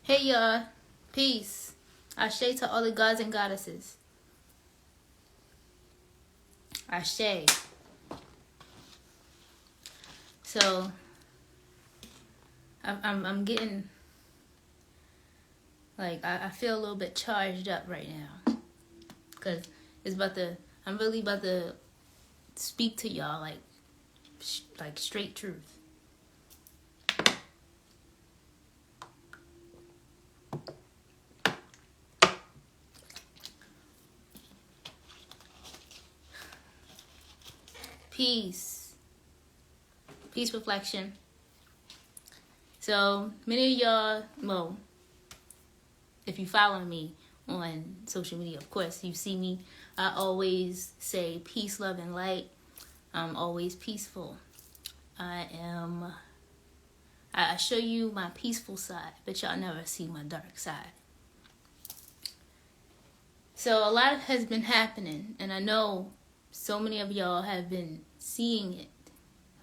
Hey y'all, peace. Ashe to all the gods and goddesses. Ashe. So I'm getting like I feel a little bit charged up right now, cause I'm really about to speak to y'all like straight truth. Peace reflection. So many of y'all, well, if you follow me on social media, of course, you see me. I always say peace, love, and light. I'm always peaceful. I show you my peaceful side, but y'all never see my dark side. So a lot has been happening, and I know so many of y'all have been seeing it,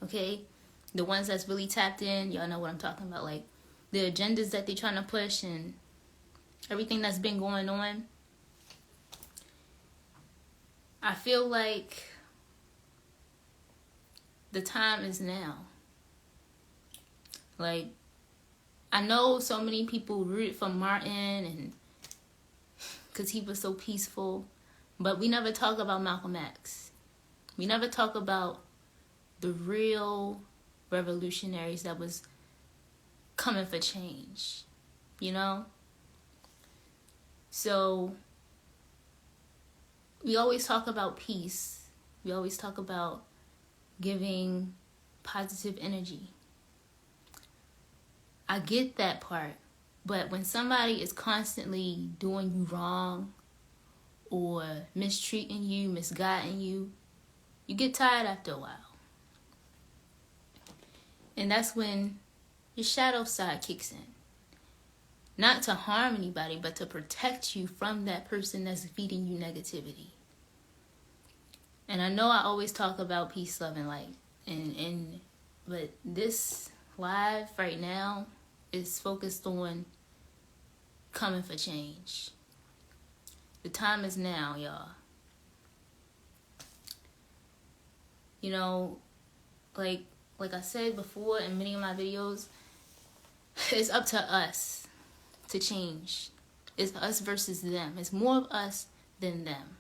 okay? The ones that's really tapped in, y'all know what I'm talking about, like the agendas that they're trying to push and everything that's been going on. I feel like the time is now. Like, I know so many people rooted for Martin and because he was so peaceful, but we never talk about Malcolm X. We never talk about the real revolutionaries that was coming for change, you know? So we always talk about peace. We always talk about giving positive energy. I get that part, but when somebody is constantly doing you wrong or mistreating you, misguiding you, you get tired after a while. And that's when your shadow side kicks in. Not to harm anybody, but to protect you from that person that's feeding you negativity. And I know I always talk about peace, love, and light. But this live right now is focused on coming for change. The time is now, y'all. You know, like I said before in many of my videos, it's up to us to change. It's us versus them. It's more of us than them.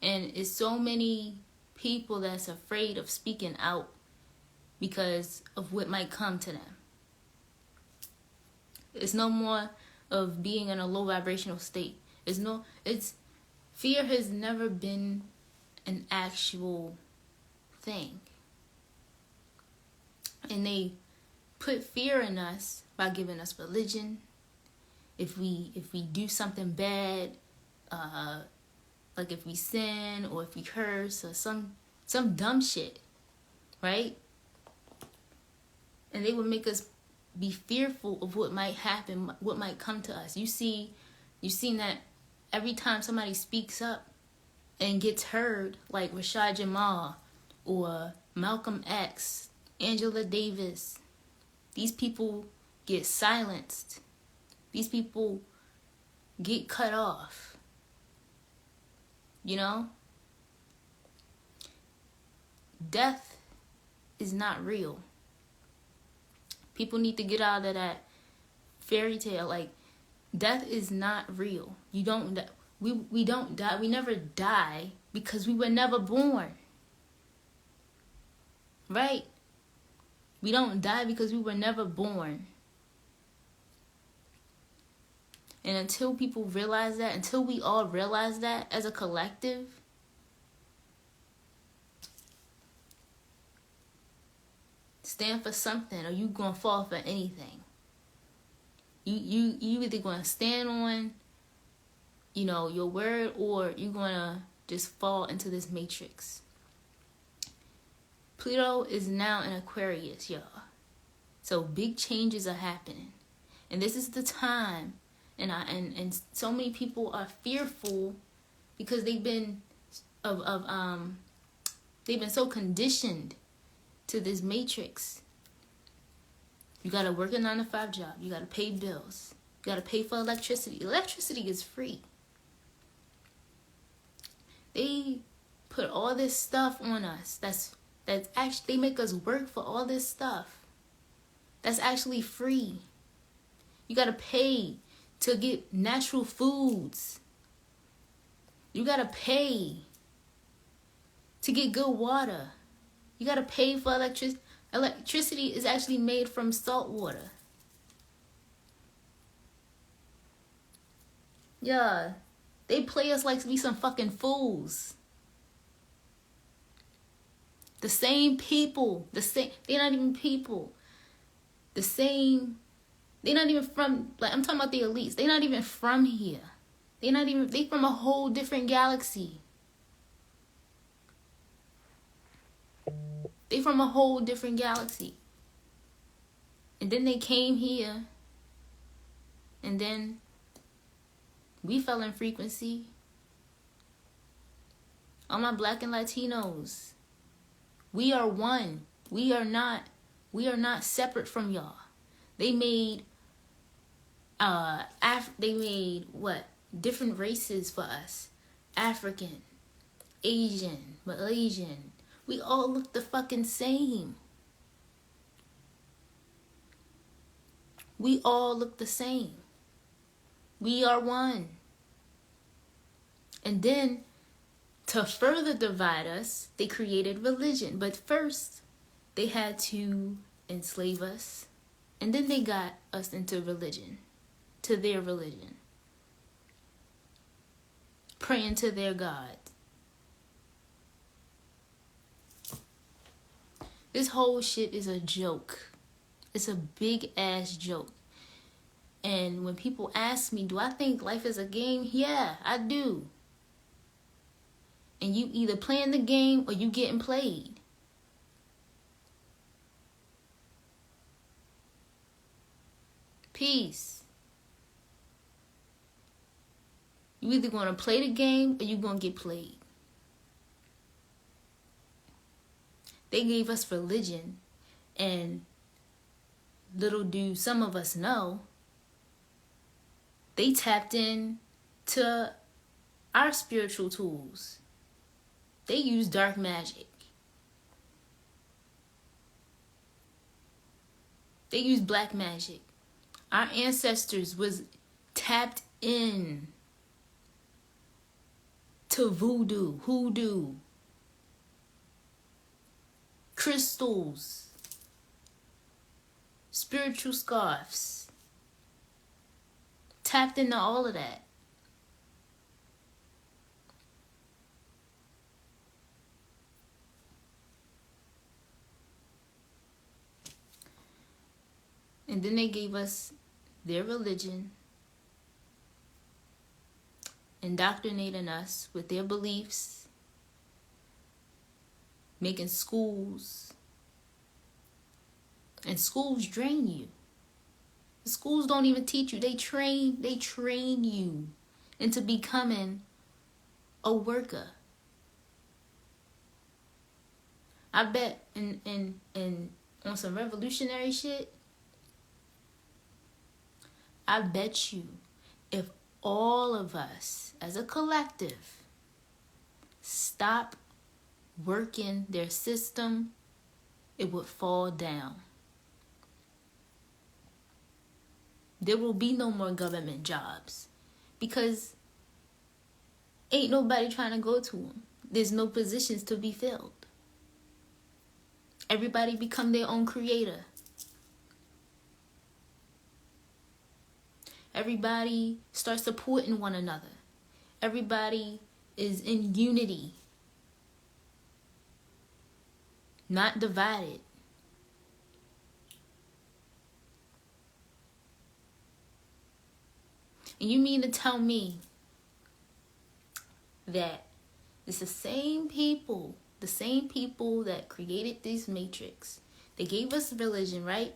And it's so many people that's afraid of speaking out because of what might come to them. It's no more of being in a low vibrational state. Fear has never been an actual thing. And they put fear in us by giving us religion. If we do something bad, like if we sin or if we curse or some dumb shit, right? And they would make us be fearful of what might happen, what might come to us. You've seen that every time somebody speaks up and gets heard, like Rashad Jamal or Malcolm X, Angela Davis, these people get silenced. These people get cut off. You know? Death is not real. People need to get out of that fairy tale. Like, death is not real. We don't die. We never die because we were never born. Right? We don't die because we were never born. And until people realize that, until we all realize that as a collective, stand for something or you gonna fall for anything. You either gonna stand on, your word, or you're gonna just fall into this matrix. Pluto is now in Aquarius, y'all. So big changes are happening. And this is the time, and so many people are fearful because they've been so conditioned to this matrix. You gotta work a 9-to-5 job. You gotta pay bills. You gotta pay for electricity. Electricity is free. They put all this stuff on us. That's actually, they make us work for all this stuff. That's actually free. You gotta pay to get natural foods. You gotta pay to get good water. You gotta pay for electricity. Electricity is actually made from salt water. Yeah, they play us like we some fucking fools. The same people, they're not even people. They're not even from, like, I'm talking about the elites. They're not even from here. They from a whole different galaxy. They from a whole different galaxy. And then they came here. And then we fell in frequency. All my Black and Latinos. We are one. We are not separate from y'all. They made different races for us. African, Asian, Malaysian. We all look the fucking same. We all look the same. We are one. And then, to further divide us, they created religion. But first, they had to enslave us. And then they got us into religion. To their religion. Praying to their God. This whole shit is a joke. It's a big ass joke. And when people ask me, do I think life is a game? Yeah, I do. And you either playing the game or you getting played. Peace. You either going to play the game or you going to get played. They gave us religion, and little do some of us know, they tapped in to our spiritual tools. They use dark magic. They use black magic. Our ancestors was tapped in to voodoo, hoodoo, crystals, spiritual scarves. Tapped into all of that. And then they gave us their religion, indoctrinating us with their beliefs, making schools. And schools drain you. The schools don't even teach you. They train you into becoming a worker. I bet in on some revolutionary shit, I bet you if all of us as a collective stop working their system, it would fall down. There will be no more government jobs because ain't nobody trying to go to them. There's no positions to be filled. Everybody become their own creator. Everybody starts supporting one another. Everybody is in unity, not divided. And you mean to tell me that it's the same people that created this matrix, they gave us religion, right?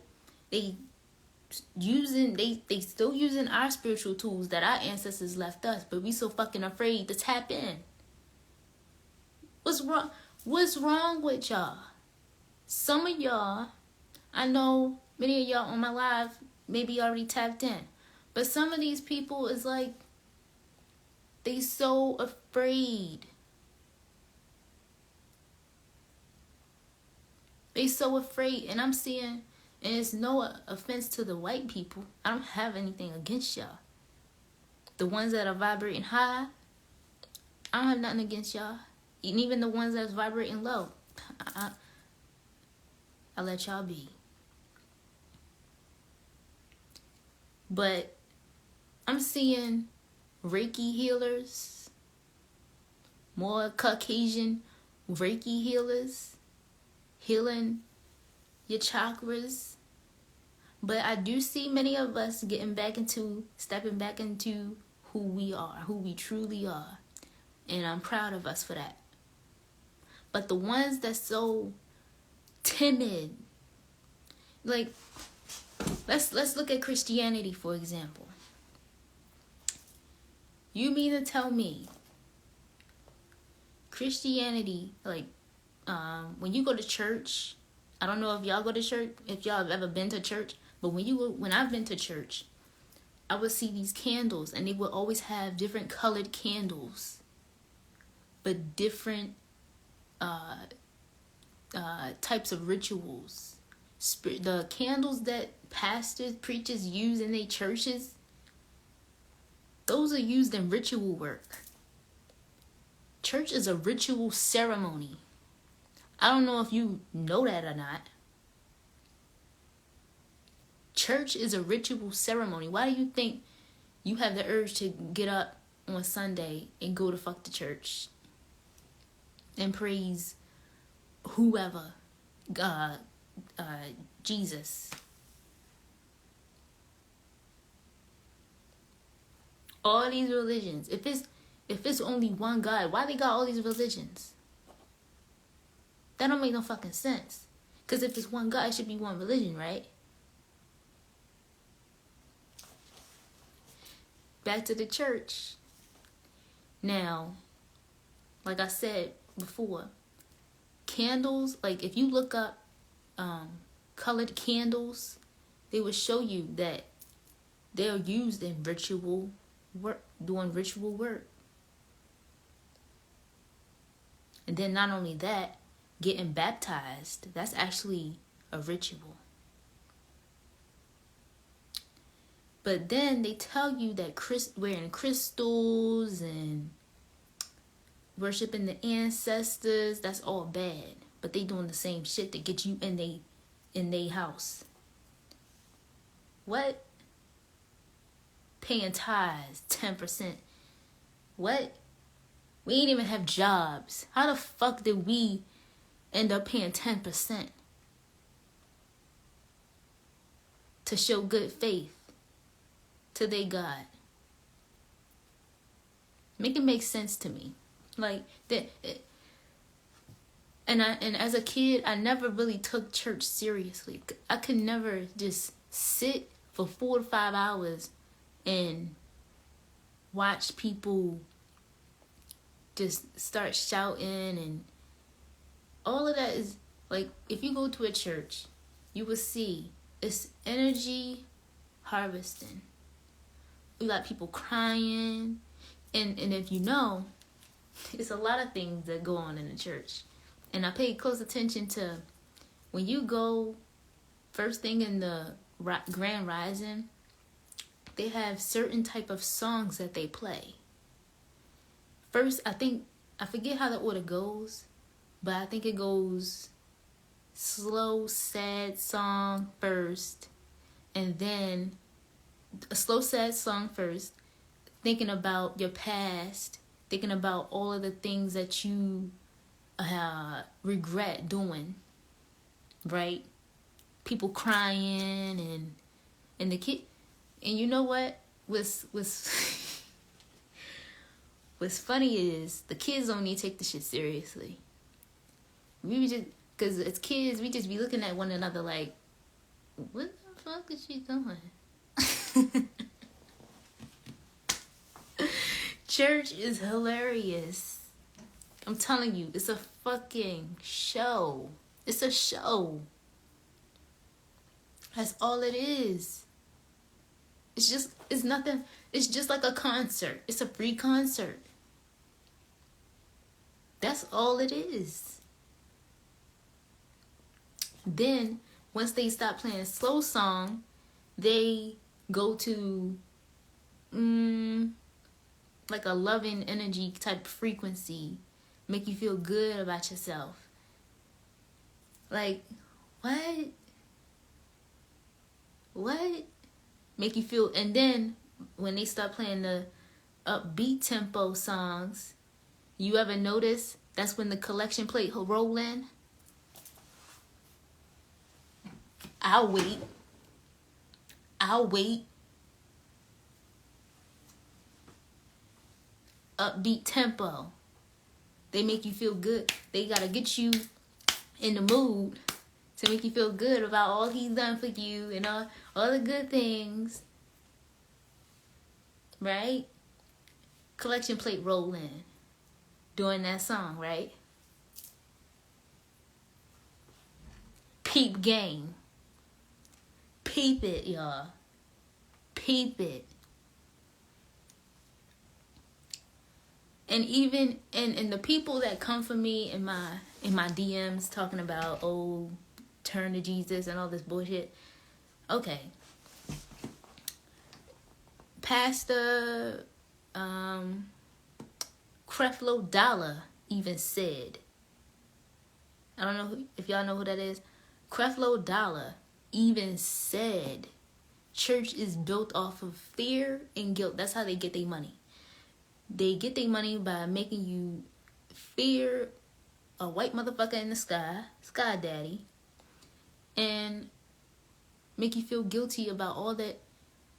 They still using our spiritual tools that our ancestors left us, but we so fucking afraid to tap in. What's wrong with y'all? Some of y'all, I know many of y'all on my live maybe already tapped in, But some of these people is like, they so afraid. They so afraid. And I'm seeing, and it's no offense to the white people. I don't have anything against y'all. The ones that are vibrating high, I don't have nothing against y'all. And even the ones that's vibrating low, I let y'all be. But I'm seeing Reiki healers, more Caucasian Reiki healers, healing your chakras. But I do see many of us stepping back into who we are, who we truly are. And I'm proud of us for that. But the ones that's so timid, like, let's look at Christianity, for example. You mean to tell me Christianity, like, when you go to church, I don't know if y'all go to church, if y'all have ever been to church, but when I've been to church, I would see these candles, and they would always have different colored candles, but different types of rituals. The candles that pastors, preachers use in their churches, those are used in ritual work. Church is a ritual ceremony. I don't know if you know that or not. Church is a ritual ceremony. Why do you think you have the urge to get up on Sunday and go to fuck the church and praise whoever, God, Jesus? All these religions. If it's only one God, why they got all these religions? That don't make no fucking sense. Because if it's one God, it should be one religion, right? Back to the church. Now, like I said before, candles, like if you look up colored candles, they will show you that they're used in ritual work, doing ritual work. And then not only that, getting baptized, that's actually a ritual. But then they tell you that wearing crystals and worshiping the ancestors, that's all bad. But they doing the same shit to get you in they house. What? Paying tithes, 10%. What? We ain't even have jobs. How the fuck did we end up paying 10% to show good faith to their God? Make it make sense to me. Like that. And as a kid, I never really took church seriously. I could never just sit for 4 to 5 hours and watch people just start shouting, and all of that is like, if you go to a church, you will see it's energy harvesting. We got people crying, and if you know, it's a lot of things that go on in the church. And I paid close attention to when you go first thing in the Grand Rising, they have certain type of songs that they play. First, I forget how the order goes, but I think it goes slow, sad song first, and then a slow, sad song first, thinking about your past, thinking about all of the things that you regret doing, right? People crying and the kid, and you know what? What's funny is the kids don't need to take the shit seriously. We just, because as kids, we just be looking at one another like, what the fuck is she doing? Church is hilarious. I'm telling you, it's a fucking show. It's a show. That's all it is. It's nothing. It's just like a concert. It's a free concert. That's all it is. Then, once they stop playing a slow song, they go to like a loving energy type frequency, make you feel good about yourself. Like, what? Make you feel. And then when they start playing the upbeat tempo songs, you ever notice that's when the collection plate will roll in? I'll wait. Upbeat tempo. They make you feel good. They gotta get you in the mood to make you feel good about all he's done for you and all the good things. Right? Collection plate roll in during that song, right? Peep game. Peep it, y'all. Peep it. And even and the people that come for me in my DMs talking about, oh, turn to Jesus and all this bullshit. Okay. Pastor Creflo Dollar even said, I don't know if y'all know who that is. Creflo Dollar even said church is built off of fear and guilt. That's how they get their money. They get their money by making you fear a white motherfucker in the sky daddy, and make you feel guilty about all that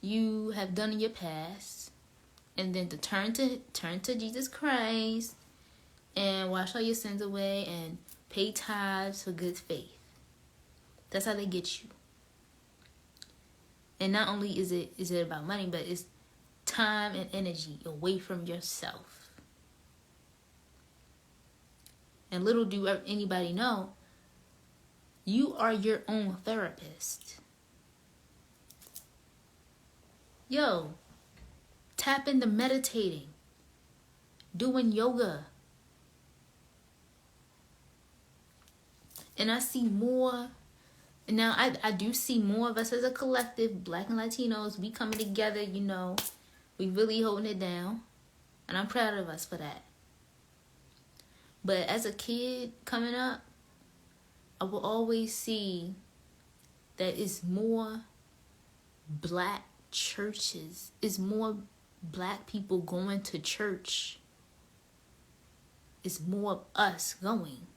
you have done in your past, and then to turn to Jesus Christ and wash all your sins away and pay tithes for good faith. That's how they get you. And not only is it about money, but it's time and energy away from yourself. And little do anybody know, you are your own therapist. Yo, tap into meditating, doing yoga. And I see more. Now, I do see more of us as a collective, Black and Latinos, we coming together, we really holding it down. And I'm proud of us for that. But as a kid coming up, I will always see that it's more black churches. It's more black people going to church. It's more of us going.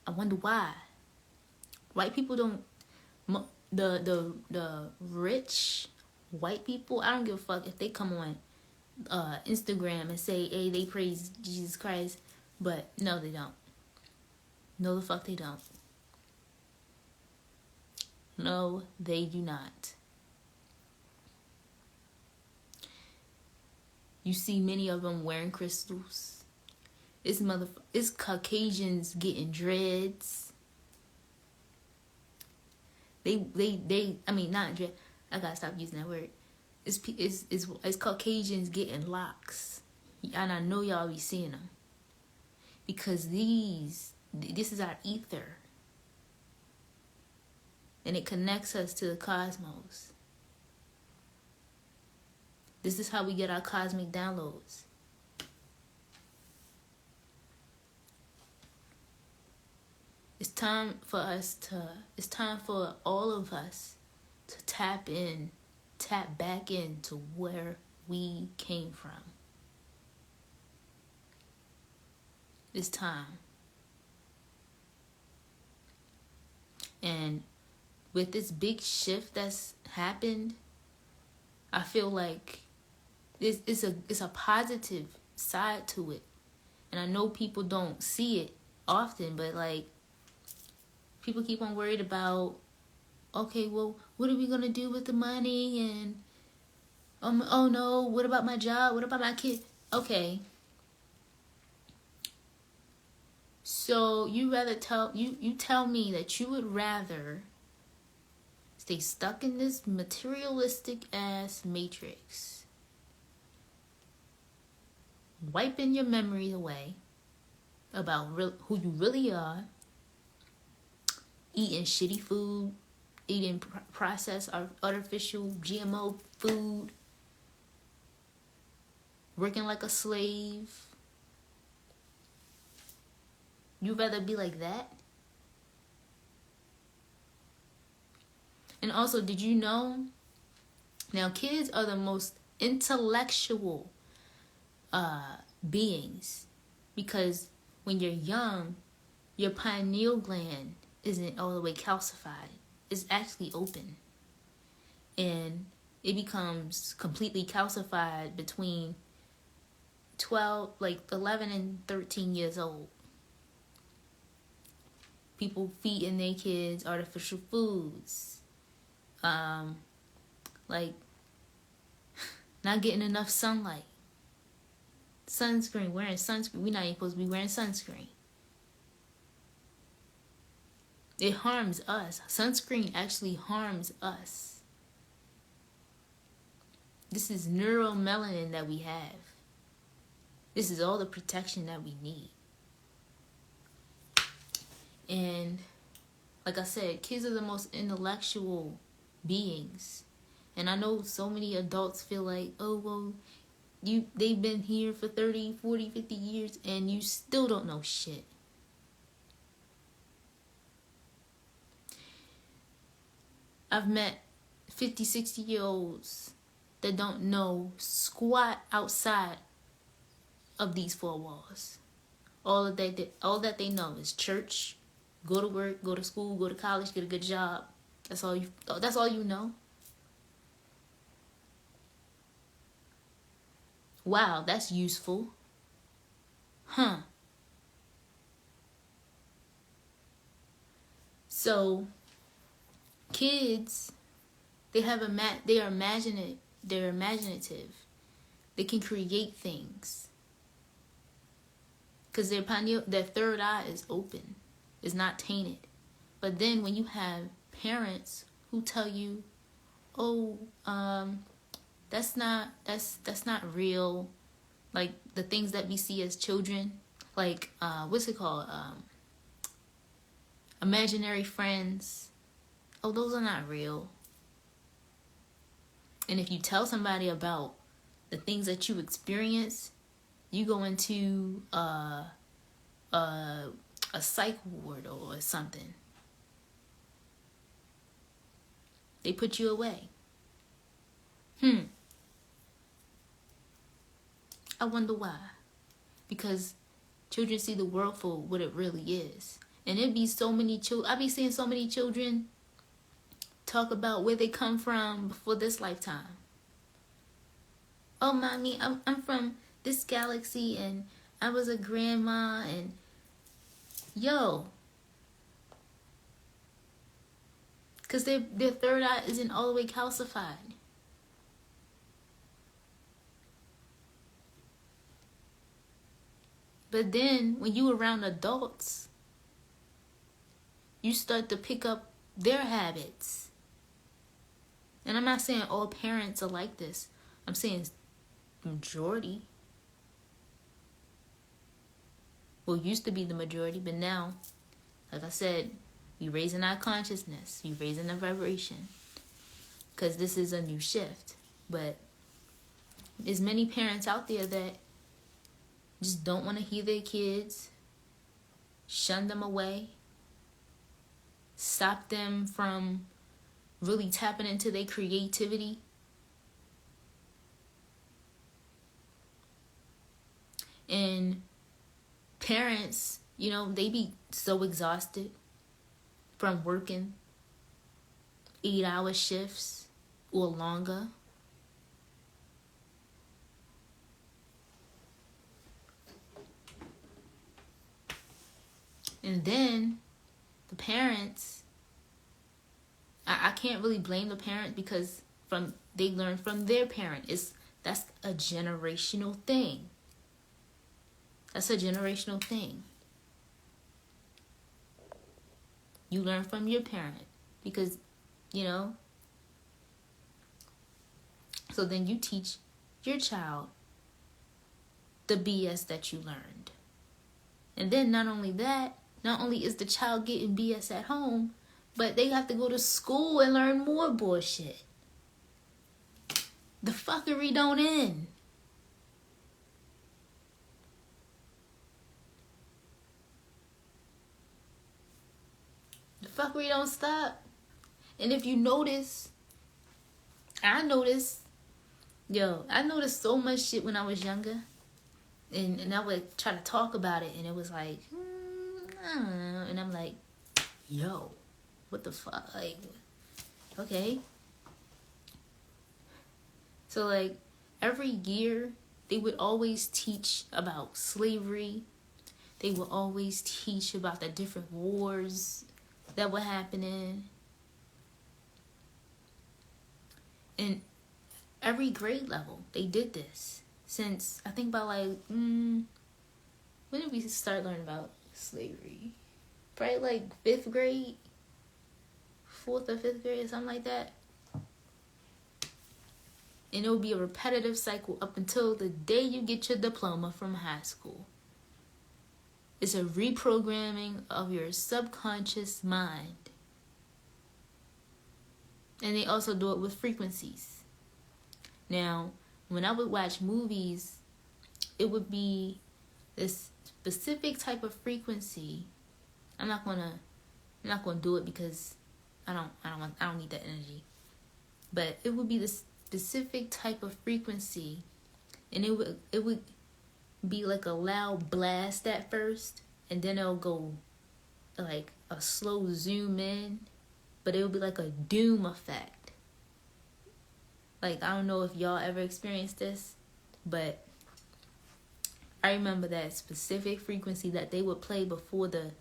I wonder why. White people don't. The rich white people, I don't give a fuck if they come on Instagram and say, hey, they praise Jesus Christ, but no, they don't. No, the fuck they don't. No, they do not. You see many of them wearing crystals. It's Caucasians getting dreads. Not dread. I gotta stop using that word. It's Caucasians getting locks, and I know y'all be seeing them because this is our ether, and it connects us to the cosmos. This is how we get our cosmic downloads. It's time for all of us to tap back into where we came from. It's time. And with this big shift that's happened, I feel like it's a positive side to it. And I know people don't see it often, but like, people keep on worried about, okay, well, what are we going to do with the money? And, oh no, what about my job? What about my kid? Okay. So you tell me that you would rather Stay stuck in this materialistic ass matrix, wiping your memories away about who you really are, eating shitty food, eating processed artificial GMO food, working like a slave. You rather be like that? And also, did you know? Now, kids are the most intellectual beings, because when you're young, your pineal gland isn't all the way calcified. It's actually open. And it becomes completely calcified between 11 and 13 years old. People feeding their kids artificial foods. Like not getting enough sunlight. Sunscreen, wearing sunscreen. We're not even supposed to be wearing sunscreen. It harms us. Sunscreen actually harms us. This is neuromelanin that we have. This is all the protection that we need. And like I said, kids are the most intellectual beings. And I know so many adults feel like, oh, well, they've been here for 30, 40, 50 years and you still don't know shit. I've met 50, 60-year-olds that don't know squat outside of these four walls. All that they know is church, go to work, go to school, go to college, get a good job. That's all you know. Wow, that's useful. Huh. So kids, they are imaginative. They're imaginative. They can create things. Because their third eye is open. It's not tainted. But then when you have parents who tell you, oh, that's not real. Like the things that we see as children, like what's it called? Imaginary friends. Oh, those are not real. And if you tell somebody about the things that you experience, you go into a psych ward or something. They put you away. I wonder why. Because children see the world for what it really is. And it'd be so many children. I be seeing so many children talk about where they come from before this lifetime. Oh, mommy, I'm from this galaxy and I was a grandma and yo. Because their third eye isn't all the way calcified. But then when you around adults, you start to pick up their habits. And I'm not saying all parents are like this. I'm saying majority. Well, used to be the majority, but now, like I said, we raising our consciousness. We raising the vibration. Because this is a new shift. But there's many parents out there that just don't want to hear their kids, shun them away, stop them from really tapping into their creativity. And parents, they be so exhausted from working 8-hour shifts or longer. And then the parents, I can't really blame the parent because they learned from their parent. That's a generational thing. That's a generational thing. You learn from your parent because you know? So then you teach your child the BS that you learned. And then not only is the child getting BS at home, but they have to go to school and learn more bullshit. The fuckery don't end. The fuckery don't stop. And if you notice, I noticed so much shit when I was younger. And I would try to talk about it, and it was like, I don't know. And I'm like, yo, what the fuck? Like, okay. So, like, every year, they would always teach about slavery. They would always teach about the different wars that were happening. And every grade level, they did this. Since, I think about like, when did we start learning about slavery? Probably like 5th grade? 4th or 5th grade or something like that. And it will be a repetitive cycle up until the day you get your diploma from high school. It's a reprogramming of your subconscious mind. And they also do it with frequencies. Now, when I would watch movies, it would be this specific type of frequency. I'm not gonna do it because I don't need that energy. But it would be this specific type of frequency, and it would be like a loud blast at first, and then it'll go like a slow zoom in, but it would be like a doom effect. Like, I don't know if y'all ever experienced this, but I remember that specific frequency that they would play before the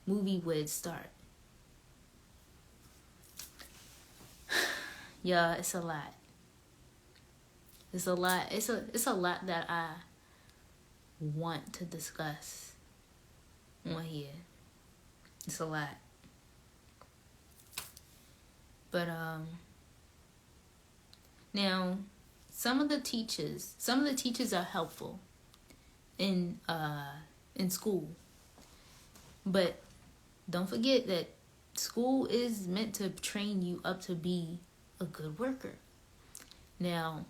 movie would start. Yeah, it's a lot. It's a lot. It's a lot that I want to discuss on here. It's a lot. But now, some of the teachers are helpful in school. But don't forget that school is meant to train you up to be a good worker. Now,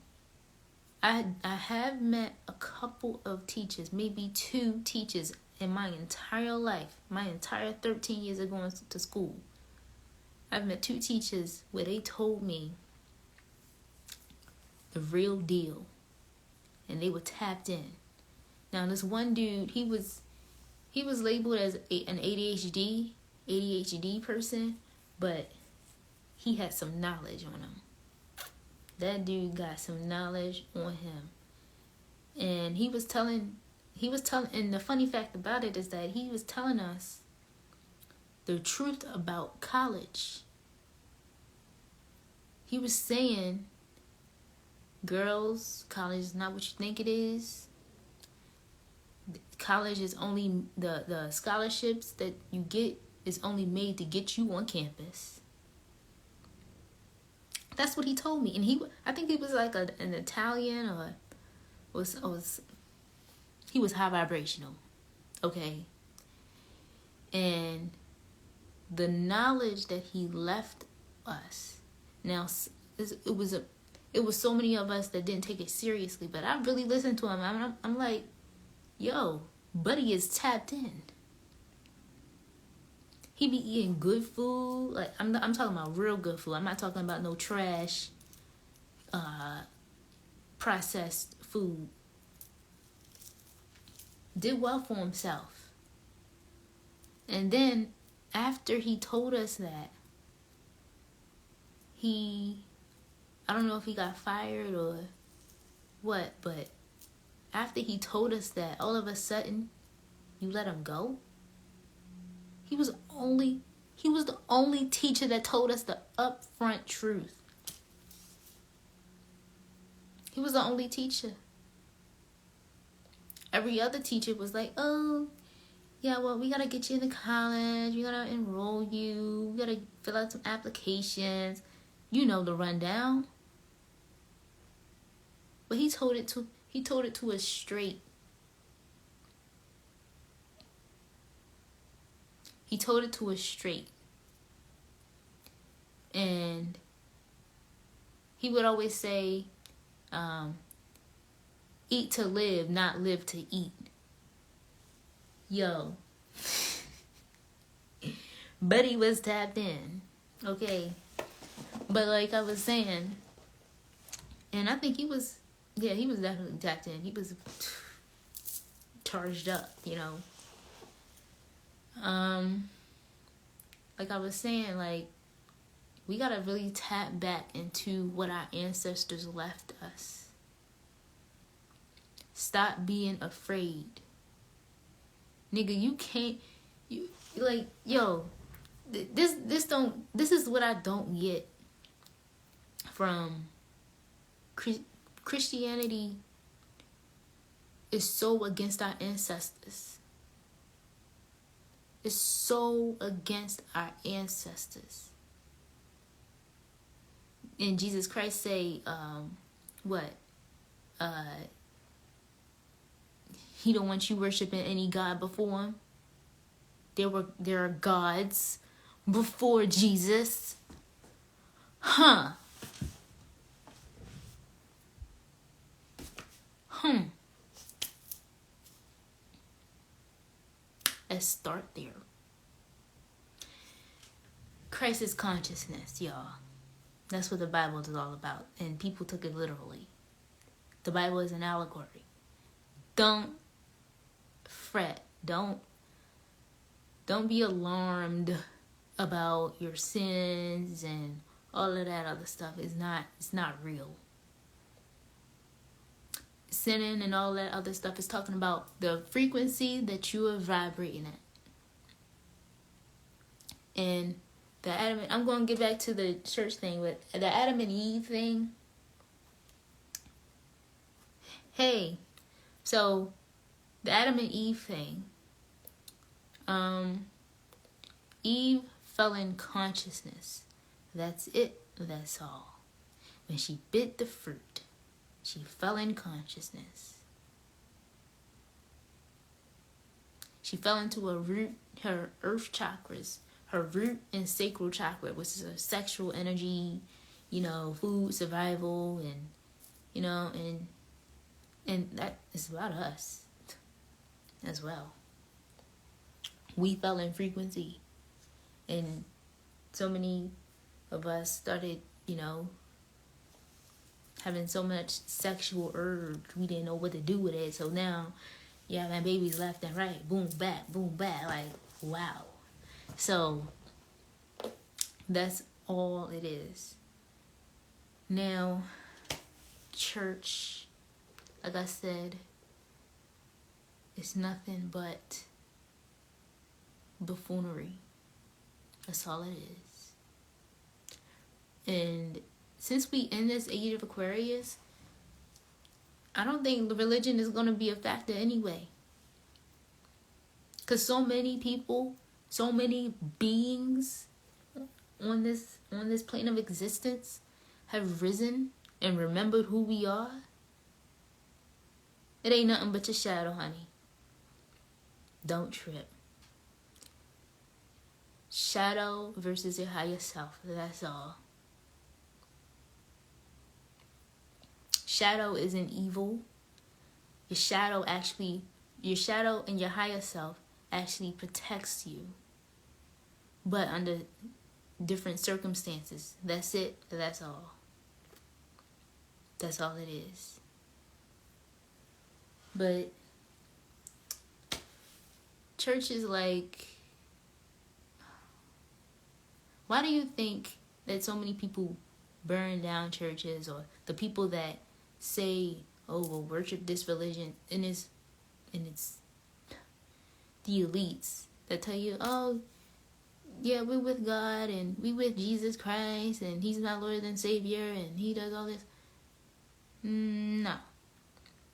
I have met a couple of teachers, maybe 2 teachers in my entire life, my entire 13 years of going to school. I've met 2 teachers where they told me the real deal, and they were tapped in. Now, this one dude, he was labeled as an ADHD person, but he had some knowledge on him. That dude got some knowledge on him, and he was telling, and the funny fact about it is that he was telling us the truth about college. He was saying, girls, college is not what you think it is. College is only, the scholarships that you get is only made to get you on campus. That's what he told me. And I think he was like an Italian, or he was high vibrational. Okay. And the knowledge that he left us, now it was so many of us that didn't take it seriously, but I really listened to him. I'm like, yo, buddy is tapped in. He be eating good food. Like, I'm talking about real good food. I'm not talking about no trash, processed food. Did well for himself. And then after he told us that, I don't know if he got fired or what, but after he told us that, all of a sudden, you let him go? He was the only teacher that told us the upfront truth. He was the only teacher. Every other teacher was like, oh, yeah, well, we got to get you into college. We got to enroll you. We got to fill out some applications. You know the rundown. But he told it to us straight. He told it to us straight. And he would always say, eat to live, not live to eat. Yo. Buddy was tapped in. Okay. But like I was saying, and I think he was definitely tapped in. He was charged up, you know. Like I was saying, like, we gotta really tap back into what our ancestors left us. Stop being afraid. Nigga, you can't, this is what I don't get from Christianity. Is so against our ancestors. It's so against our ancestors. And Jesus Christ say, he don't want you worshiping any God before him. There are gods before Jesus. Huh. Let's start there. Crisis consciousness, y'all. That's what the Bible is all about. And people took it literally. The Bible is an allegory. Don't fret. Don't be alarmed about your sins and all of that other stuff. It's not real. Sinning and all that other stuff is talking about the frequency that you are vibrating at. And I'm going to get back to the church thing, but the Adam and Eve thing. Hey, so the Adam and Eve thing. Eve fell in consciousness. That's it. That's all. When she bit the fruit, she fell in consciousness. She fell into her earth chakras, her root and sacral chakra, which is a sexual energy, food, survival, and that is about us as well. We fell in frequency, and so many of us started, having so much sexual urge, we didn't know what to do with it. So now, my baby's left and right, boom, back, like, wow. So that's all it is. Now, church, like I said, it's nothing but buffoonery. That's all it is. And since we in this age of Aquarius, I don't think the religion is going to be a factor anyway. Because so many people, so many beings on this plane of existence have risen and remembered who we are. It ain't nothing but your shadow, honey. Don't trip. Shadow versus your higher self. That's all. Shadow isn't evil. Your shadow and your higher self actually protects you. But under different circumstances. That's it. That's all. That's all it is. But church is like, why do you think that so many people burn down churches, or the people that say, oh, we'll worship this religion, and it's the elites that tell you, oh, yeah, we're with God and we with Jesus Christ and he's my Lord and Savior and he does all this. No.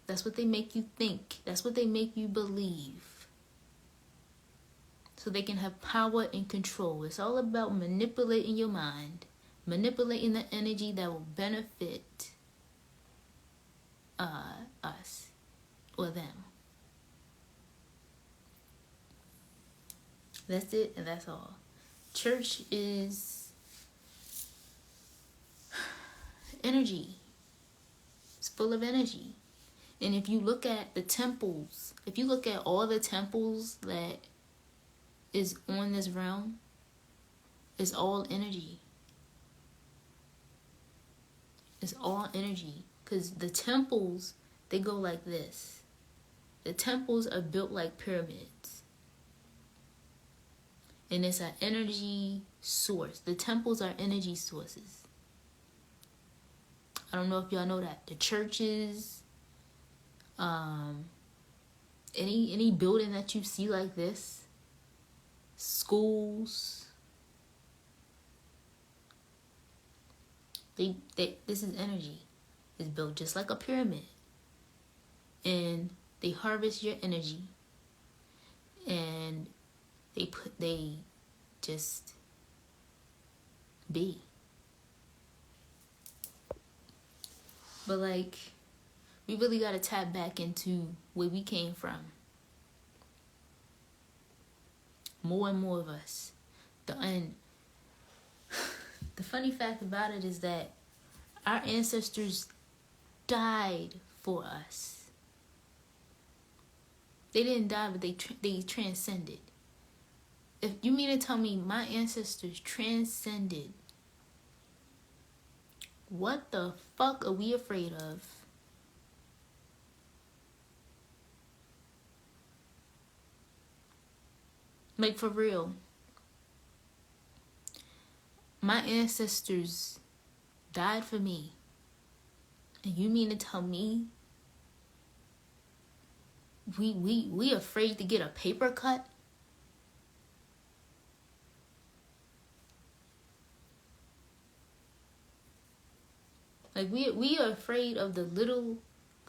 That's what they make you think. That's what they make you believe. So they can have power and control. It's all about manipulating your mind. manipulating the energy that will benefit us or them. That's it, and that's all. Church is energy. It's full of energy. And if you look at the temples, if you look at all the temples that is on this realm, it's all energy. It's all energy. Because the temples, they go like this. The temples are built like pyramids. And it's an energy source. The temples are energy sources. I don't know if y'all know that. The churches, any building that you see like this, schools, this is energy. It's built just like a pyramid. And they harvest your energy. And they just be. But like, we really gotta tap back into where we came from. More and more of us. The funny fact about it is that our ancestors died for us. They didn't die, but they transcended. If you mean to tell me my ancestors transcended, what the fuck are we afraid of? Like, for real. My ancestors died for me. And you mean to tell me we afraid to get a paper cut? Like, we are afraid of the little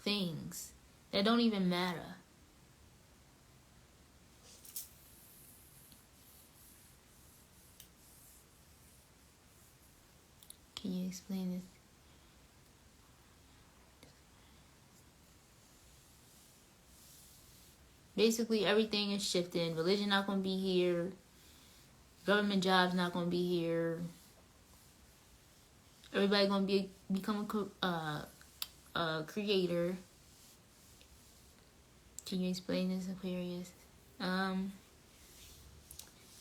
things that don't even matter. Can you explain this? Basically, everything is shifting. Religion not going to be here. Government jobs not going to be here. Everybody going to become a creator. Can you explain this, Aquarius?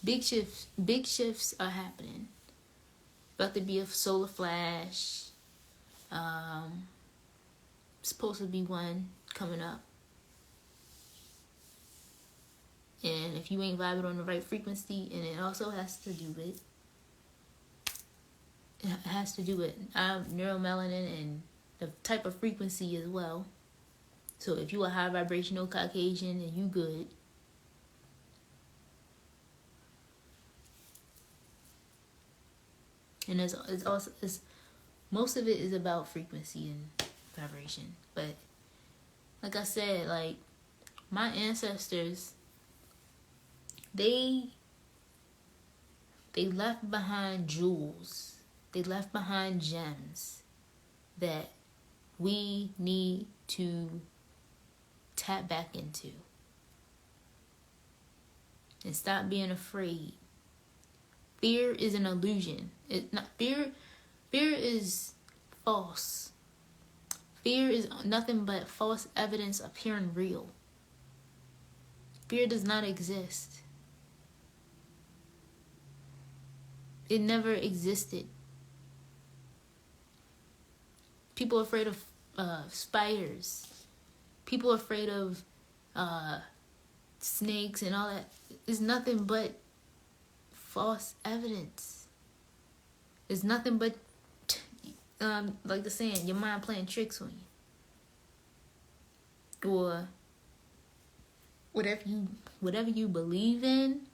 Big shifts are happening. About to be a solar flash. Supposed to be one coming up. And if you ain't vibing on the right frequency, and it also has to do with neuromelanin and the type of frequency as well. So if you a high vibrational Caucasian, and you good. And it's most of it is about frequency and vibration. But like I said, like, my ancestors, they left behind jewels. They left behind gems that we need to tap back into. And stop being afraid. Fear is an illusion. Fear is false. Fear is nothing but false evidence appearing real. Fear does not exist. It never existed. People are afraid of spiders. People are afraid of snakes and all that. It's nothing but false evidence. It's nothing but, like the saying, your mind playing tricks on you. Or whatever you believe in,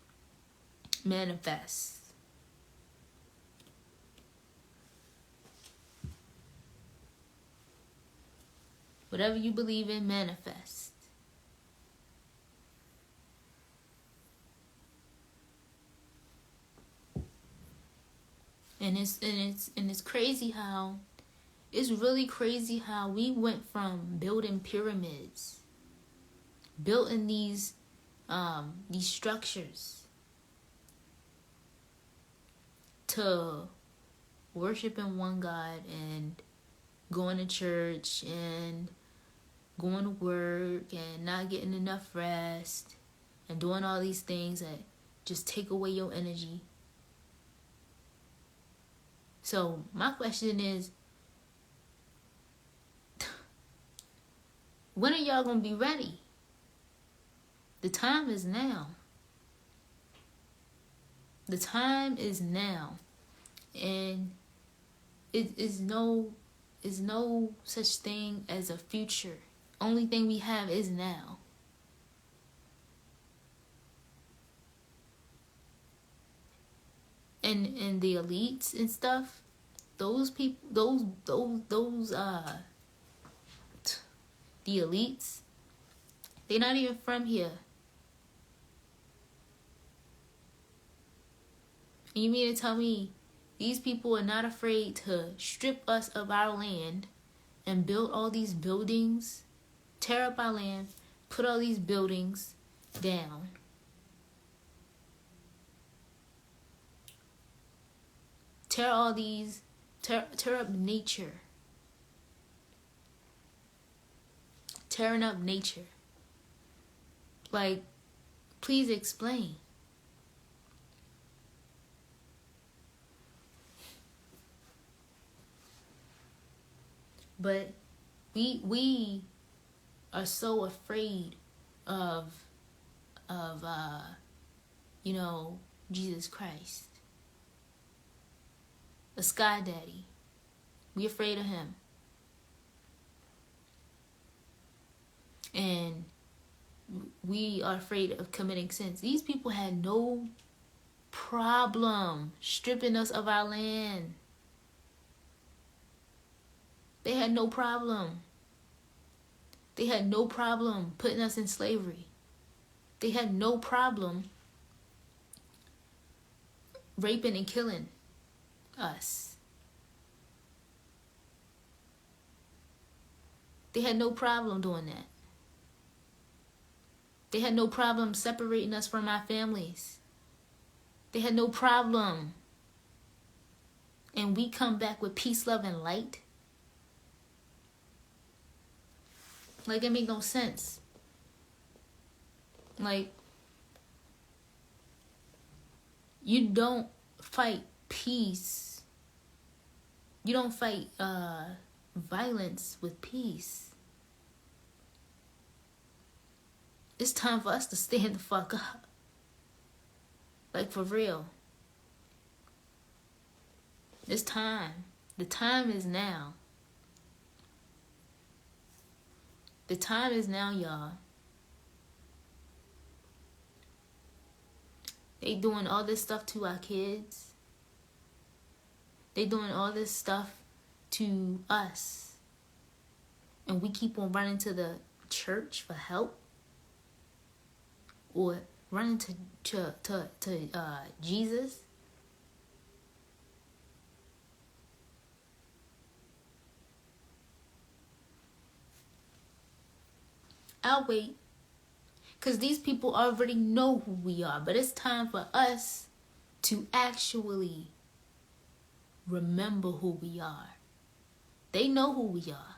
manifests. Whatever you believe in, manifest. And it's crazy how it's really crazy how we went from building pyramids, building these structures, to worshiping one God and going to church and going to work and not getting enough rest and doing all these things that just take away your energy. So my question is, when are y'all gonna be ready? The time is now. The time is now. And it is no such thing as a future. Only thing we have is now. And the elites and stuff, those people, the elites, they're not even from here. And you mean to tell me these people are not afraid to strip us of our land and build all these buildings, tear up our land, put all these buildings down, tear up nature, tearing up nature? Like, please explain. But we are so afraid of Jesus Christ, a sky daddy. We afraid of him. And we are afraid of committing sins. These people had no problem stripping us of our land. They had no problem. They had no problem putting us in slavery. They had no problem raping and killing us. They had no problem doing that. They had no problem separating us from our families. They had no problem. And we come back with peace, love, and light. Like, it make no sense. Like, you don't fight peace. You don't fight violence with peace. It's time for us to stand the fuck up. Like, for real. It's time. The time is now. The time is now, y'all. They doing all this stuff to our kids. They doing all this stuff to us. And we keep on running to the church for help. Or running to Jesus. I'll wait. Because these people already know who we are. But it's time for us to actually remember who we are. They know who we are.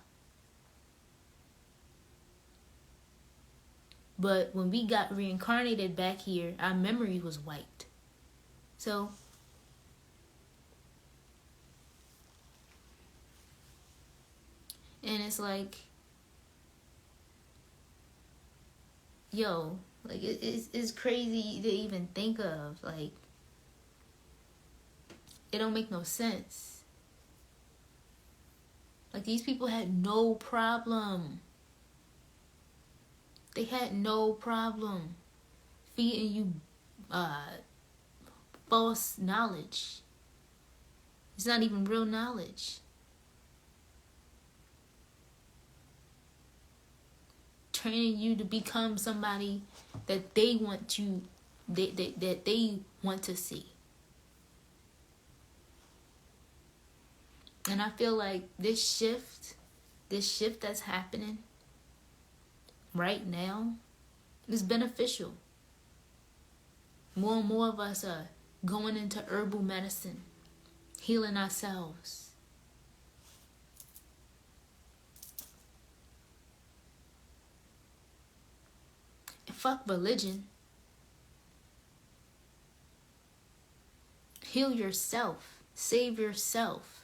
But when we got reincarnated back here, our memory was wiped. So, and it's like, yo, like, it's crazy to even think of. Like, it don't make no sense. Like, these people had no problem. They had no problem feeding you false knowledge. It's not even real knowledge. Training you to become somebody that they want to, that they want to see. And I feel like this shift that's happening right now is beneficial. More and more of us are going into herbal medicine, healing ourselves. And fuck religion. Heal yourself. Save yourself.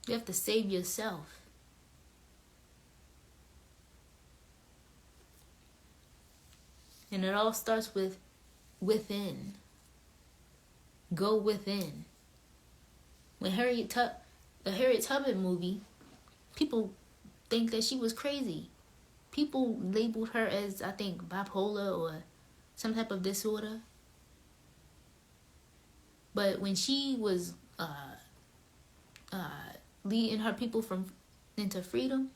You have to save yourself. And it all starts with within. Go within. When the Harriet Tubman movie, people think that she was crazy. People labeled her as, I think, bipolar or some type of disorder. But when she was leading her people into freedom,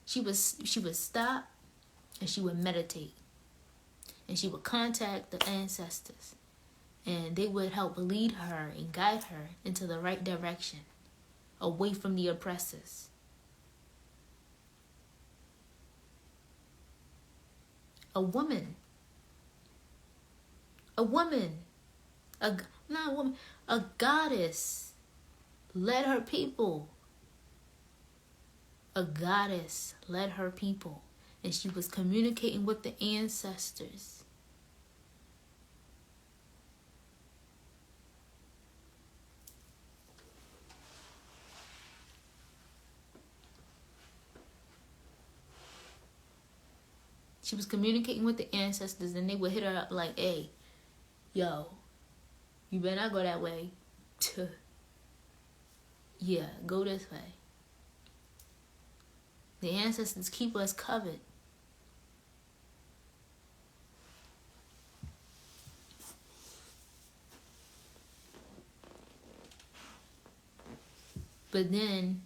she would stop and she would meditate, and she would contact the ancestors, and they would help lead her and guide her into the right direction, away from the oppressors. A goddess led her people. A goddess led her people, and she was communicating with the ancestors. She was communicating with the ancestors, and they would hit her up like, hey, yo, you better not go that way. Yeah, go this way. The ancestors keep us covered. But then,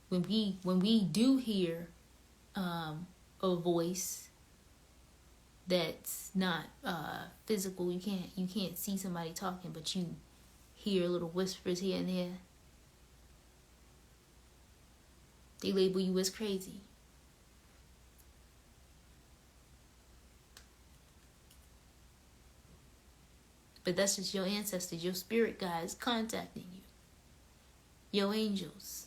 when we do hear a voice that's not physical, you can't see somebody talking, but you hear little whispers here and there, they label you as crazy. But that's just your ancestors, your spirit guides contacting you, your angels.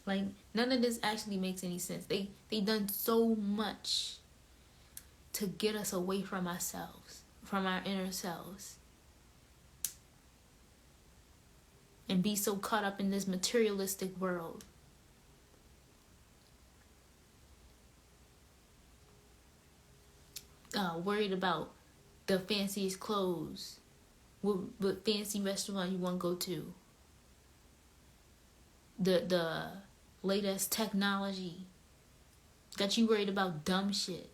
Like, none of this actually makes any sense. They done so much to get us away from ourselves, from our inner selves, and be so caught up in this materialistic world. Worried about the fanciest clothes, what fancy restaurant you want to go to, the latest technology, got you worried about dumb shit.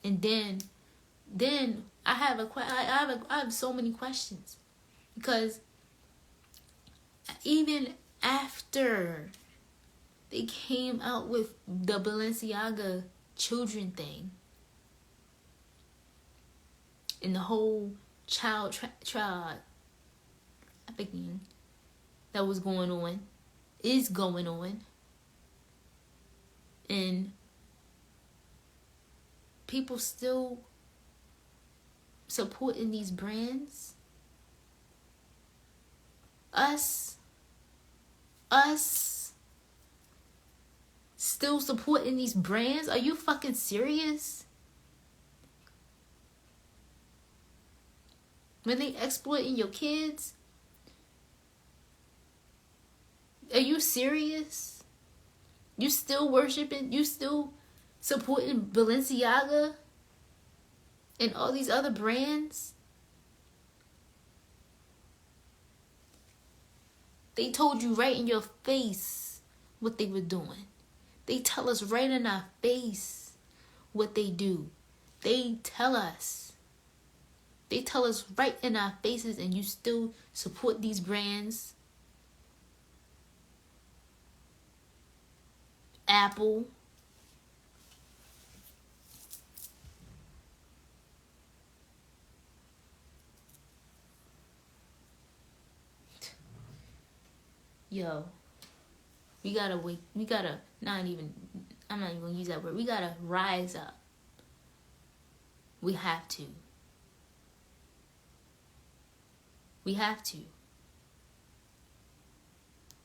And then I have so many questions, because even after they came out with the Balenciaga children thing and the whole child trafficking that was going on, is going on, and people still supporting these brands, us still supporting these brands? Are you fucking serious? When they exploiting your kids? Are you serious? You still worshiping? You still supporting Balenciaga and all these other brands? They told you right in your face what they were doing. They tell us right in our face what they do. They tell us. They tell us right in our faces, and you still support these brands. Apple, yo, we gotta wake. We gotta not even. I'm not even gonna use that word. We gotta rise up. We have to. We have to.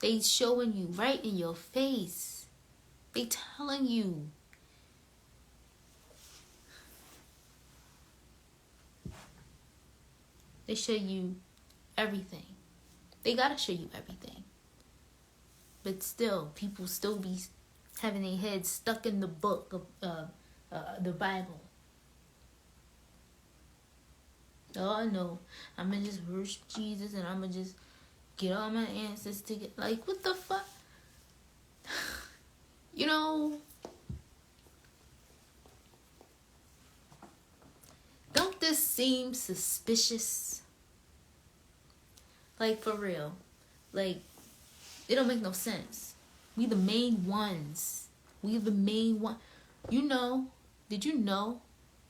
They showing you right in your face. They telling you. They show you everything. They gotta show you everything. But still, people still be having their heads stuck in the book of the Bible. Oh no, I'm gonna just worship Jesus and I'm gonna just get all my ancestors to get like what the fuck? You know, don't this seem suspicious? Like for real, like it don't make no sense. We the main ones. We the main one. You know? Did you know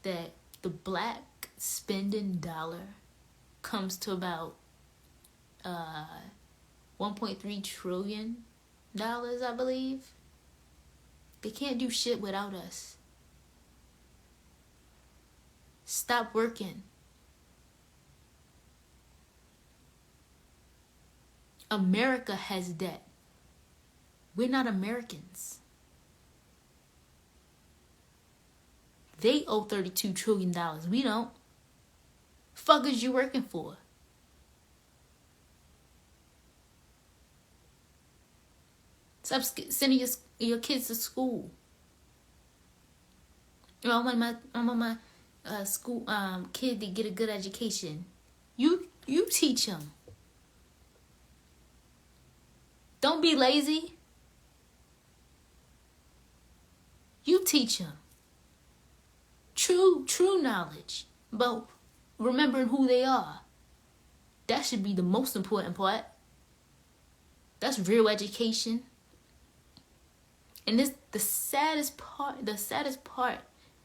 that the black spending dollar comes to about $1.3 trillion, I believe. They can't do shit without us. Stop working. America has debt. We're not Americans. They owe $32 trillion. We don't. Fuck is you working for? Stop sending your kids to school. I want my school kid to get a good education. You teach them. Don't be lazy. You teach them. True knowledge about remembering who they are. That should be the most important part. That's real education. And the saddest part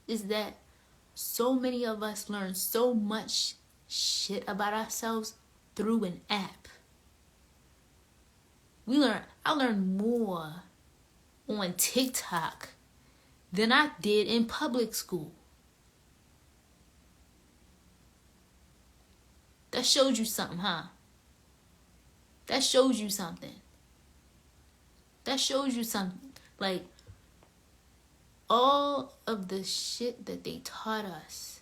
is that so many of us learn so much shit about ourselves through an app. I learned more on TikTok than I did in public school. That shows you something, huh? That shows you something. That shows you something. Like, all of the shit that they taught us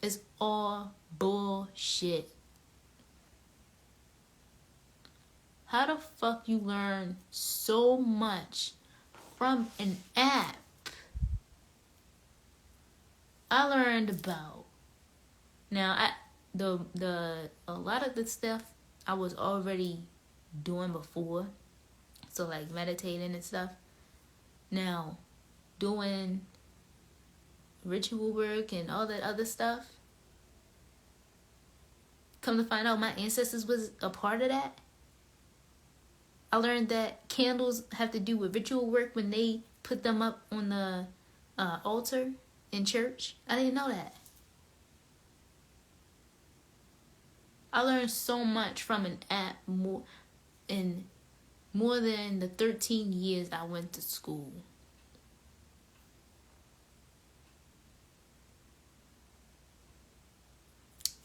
is all bullshit. How the fuck you learn so much from an app? I learned about a lot of the stuff I was already doing before. So like meditating and stuff. Now, doing ritual work and all that other stuff. Come to find out my ancestors was a part of that. I learned that candles have to do with ritual work when they put them up on the altar in church. I didn't know that. I learned so much from an app more than the 13 years I went to school.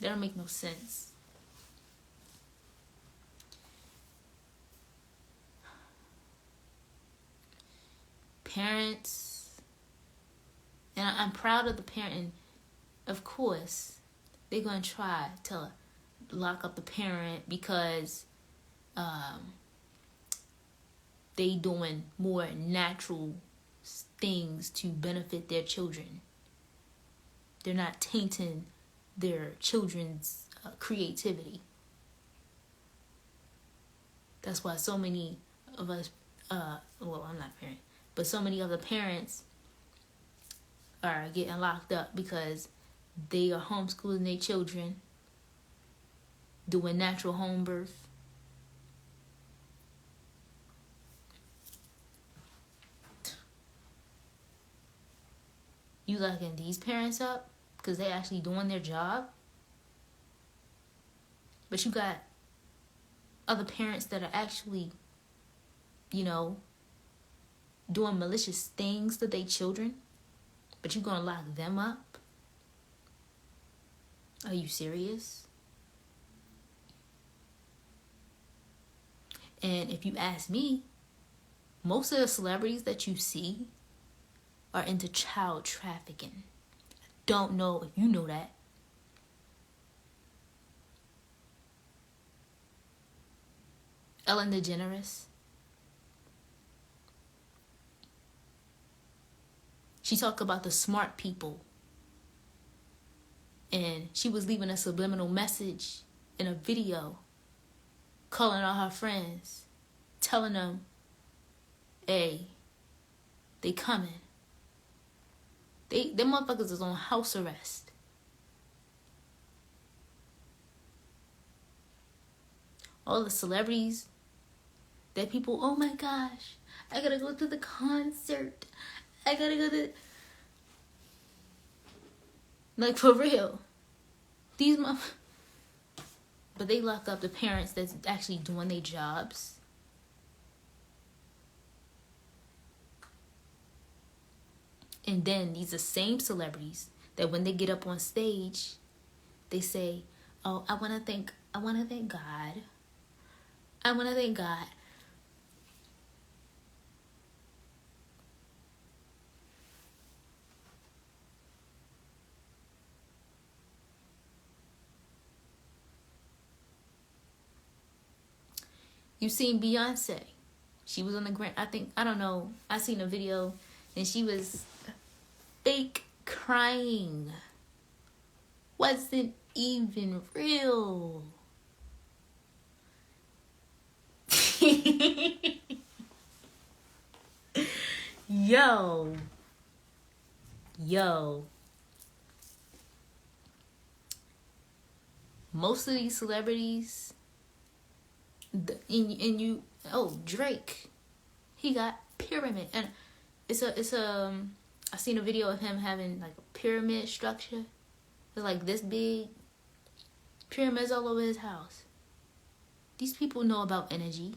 That don't make no sense. Parents, and I'm proud of the parent. Of course, they're going to try to lock up the parent because they doing more natural things to benefit their children. They're not tainting their children's creativity. That's why so many of us, I'm not a parent, but so many of the parents are getting locked up because they are homeschooling their children, doing natural home birth. You locking these parents up because they actually doing their job? But you got other parents that are actually, you know, doing malicious things to their children, but you're gonna lock them up? Are you serious? And if you ask me, most of the celebrities that you see are into child trafficking. Don't know if you know that. Ellen DeGeneres. She talked about the smart people. And she was leaving a subliminal message in a video, calling all her friends, telling them, hey, they coming. Them motherfuckers is on house arrest. All the celebrities that people, oh my gosh, I gotta go to the concert. I gotta go to... Like, for real. These But they lock up the parents that's actually doing their jobs. And then these are the same celebrities that when they get up on stage, they say, oh, I want to thank God. I want to thank God. You seen Beyonce. She was on the Grand, I don't know. I seen a video and she was fake crying. Wasn't even real. Yo. Most of these celebrities, Drake, he got pyramid, and I seen a video of him having like a pyramid structure. It's like this big, pyramids all over his house. These people know about energy.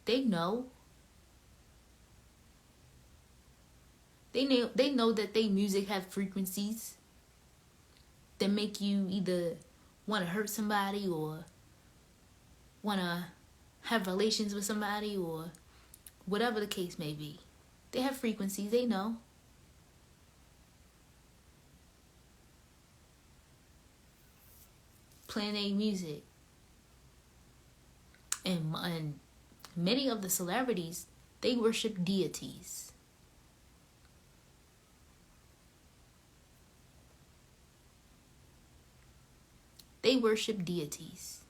They know. They know that they music have frequencies that make you either want to hurt somebody or want to have relations with somebody or whatever the case may be. They have frequencies. They know. Playing their music. And many of the celebrities, they worship deities. They worship deities.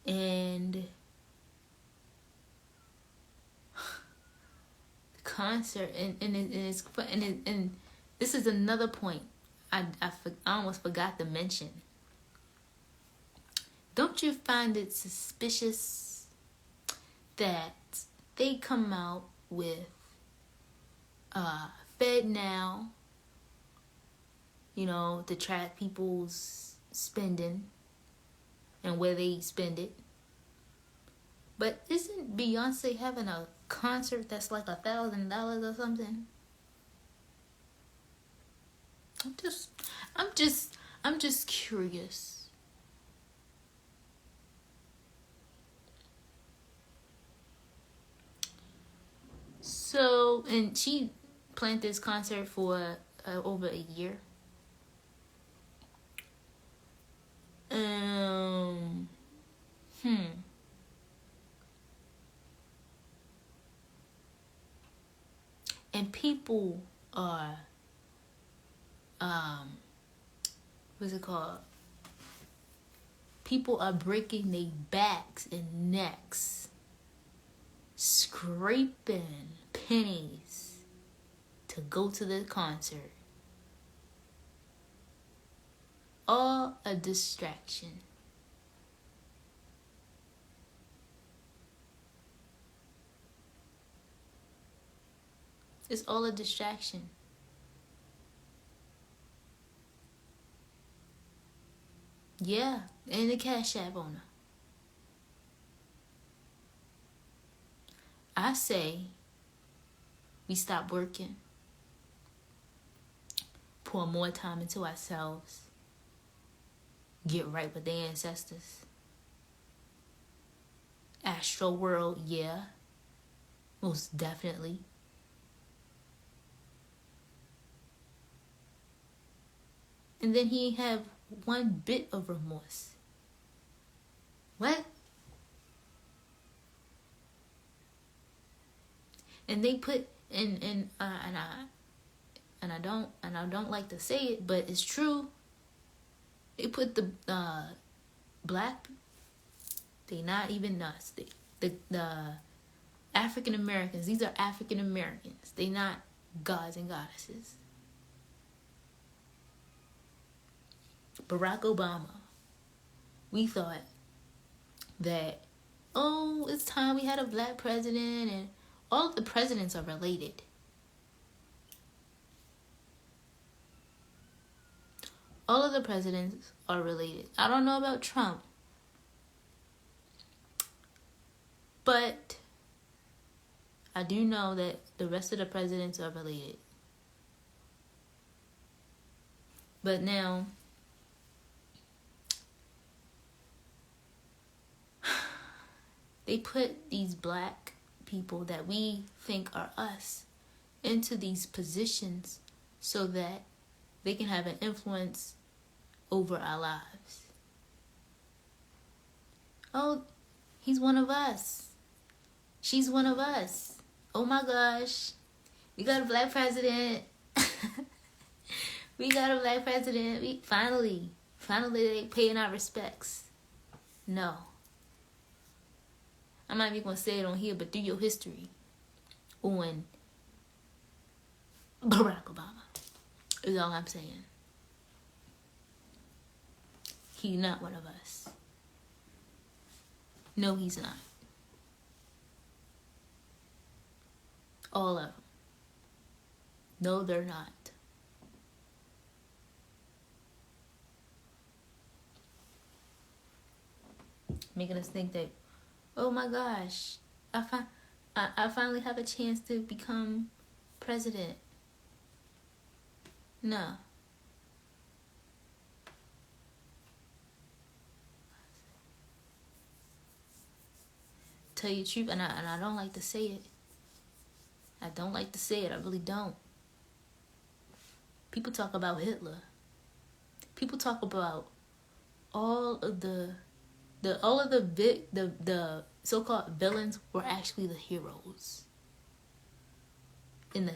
And the concert, and this is another point I almost forgot to mention. Don't you find it suspicious that they come out with Fed Now, to track people's spending and where they spend it? But isn't Beyonce having a concert that's like $1,000 or something? I'm just curious. So, and she planned this concert for over a year. And people are, what's it called? People are breaking their backs and necks, scraping pennies to go to the concert. All a distraction. It's all a distraction. Yeah, and the Cash App owner. I say we stop working, pour more time into ourselves, get right with the ancestors. Astro world, yeah, most definitely. And then he have one bit of remorse. What? And they put and I don't like to say it, but it's true. They put the black. They not even us. The African Americans. These are African Americans. They not gods and goddesses. Barack Obama. We thought that, oh, it's time we had a black president, and all of the presidents are related. All of the presidents are related. I don't know about Trump, but I do know that the rest of the presidents are related. But now, they put these black people that we think are us into these positions so that they can have an influence over our lives. Oh, he's one of us. She's one of us. Oh my gosh. We got a black president. We got a black president. We finally they paying our respects. No. I'm not even going to say it on here, but do your history on Barack Obama. Is all I'm saying. He's not one of us. No, he's not. All of them. No, they're not. Making us think that, oh my gosh, I finally have a chance to become president. No. Tell you the truth, and I don't like to say it. I don't like to say it. I really don't. People talk about Hitler. People talk about all of the so-called villains were actually the heroes. And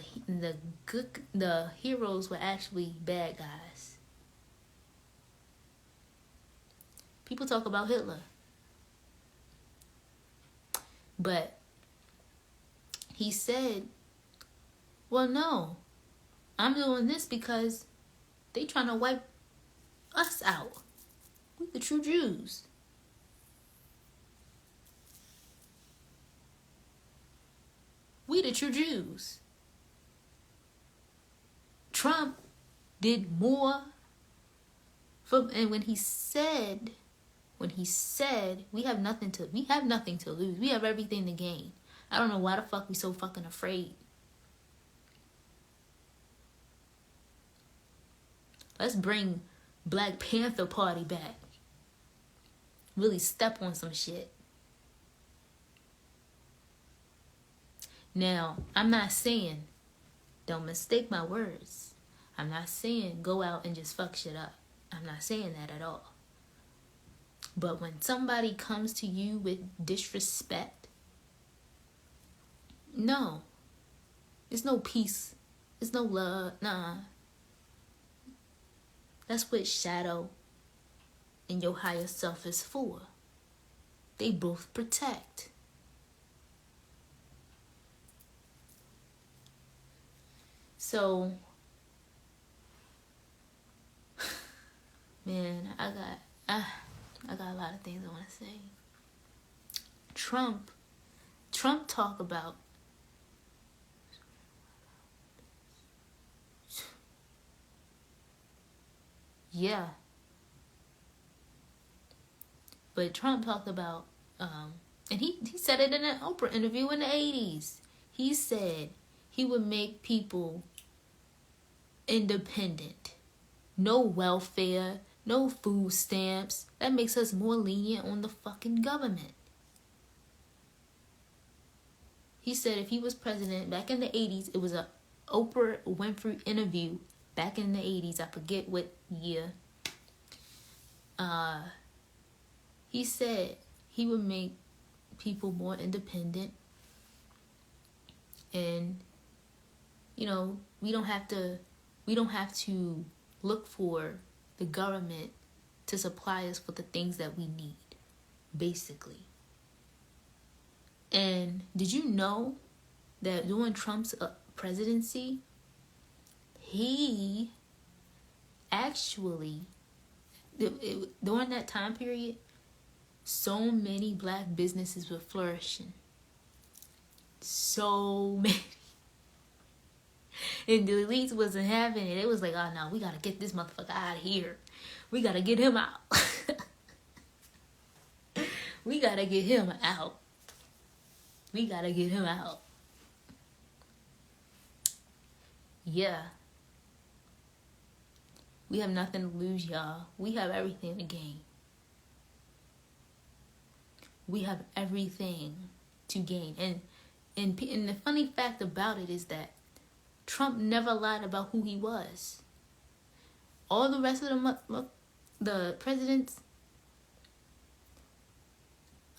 the heroes were actually bad guys. People talk about Hitler. But he said, well, no, I'm doing this because they trying to wipe us out. We the true Jews. We the true Jews. Trump did more and when he said we have nothing to lose. We have everything to gain. I don't know why the fuck we so fucking afraid. Let's bring Black Panther Party back. Really step on some shit. Now, I'm not saying, don't mistake my words. I'm not saying go out and just fuck shit up. I'm not saying that at all. But when somebody comes to you with disrespect, no. It's no peace. It's no love. Nah. That's what shadow and your higher self is for. They both protect. So, man, I got a lot of things I want to say. Trump talk about Yeah. But Trump talked about, and he said it in an Oprah interview in the 80s. He said he would make people independent. No welfare, no food stamps. That makes us more lenient on the fucking government. He said if he was president back in the 80s, it was a Oprah Winfrey interview back in the 80s. I forget what year. He said he would make people more independent. And, you know, we don't have to look for the government to supply us with the things that we need, basically. And did you know that during Trump's presidency, he actually, during that time period, so many black businesses were flourishing. So many. And the elites wasn't having it. It was like, oh no, we gotta get this motherfucker out of here. We gotta get him out. We gotta get him out. We gotta get him out. Yeah. We have nothing to lose, y'all. We have everything to gain. We have everything to gain. And the funny fact about it is that Trump never lied about who he was. All the rest of the presidents,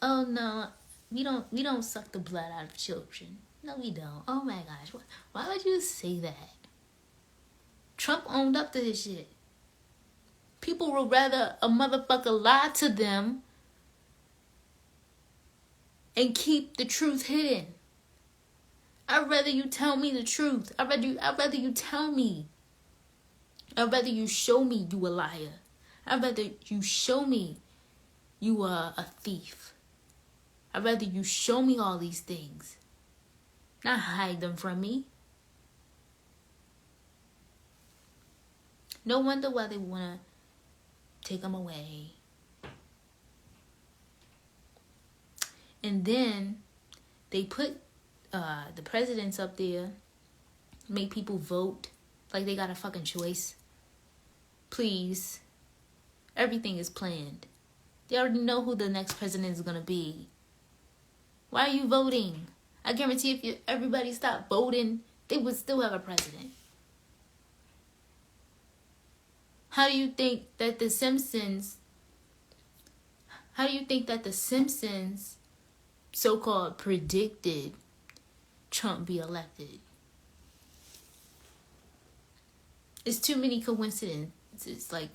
oh no, we don't suck the blood out of children. No, we don't. Oh my gosh, why would you say that? Trump owned up to his shit. People would rather a motherfucker lie to them and keep the truth hidden. I'd rather you tell me the truth. I'd rather you tell me. I'd rather you show me you a liar. I'd rather you show me you are a thief. I'd rather you show me all these things, not hide them from me. No wonder why they want to take them away. And then they put the presidents up there, make people vote like they got a fucking choice. Please. Everything is planned. They already know who the next president is going to be. Why are you voting? I guarantee if everybody stopped voting, they would still have a president. How do you think that the Simpsons so-called predicted Trump be elected? It's too many coincidences. Like,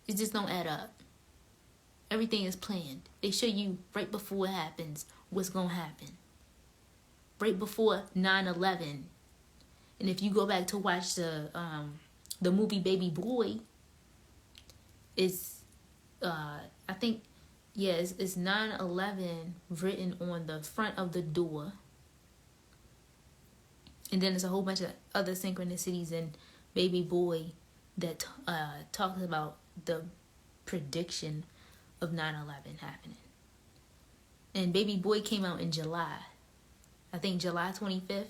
it just don't add up. Everything is planned. They show you right before it happens what's going to happen. Right before 9/11. And if you go back to watch the movie Baby Boy, it's I think, yeah, it's 9/11 written on the front of the door. And then there's a whole bunch of other synchronicities in Baby Boy that talks about the prediction of 9/11 happening. And Baby Boy came out in July. I think July 25th.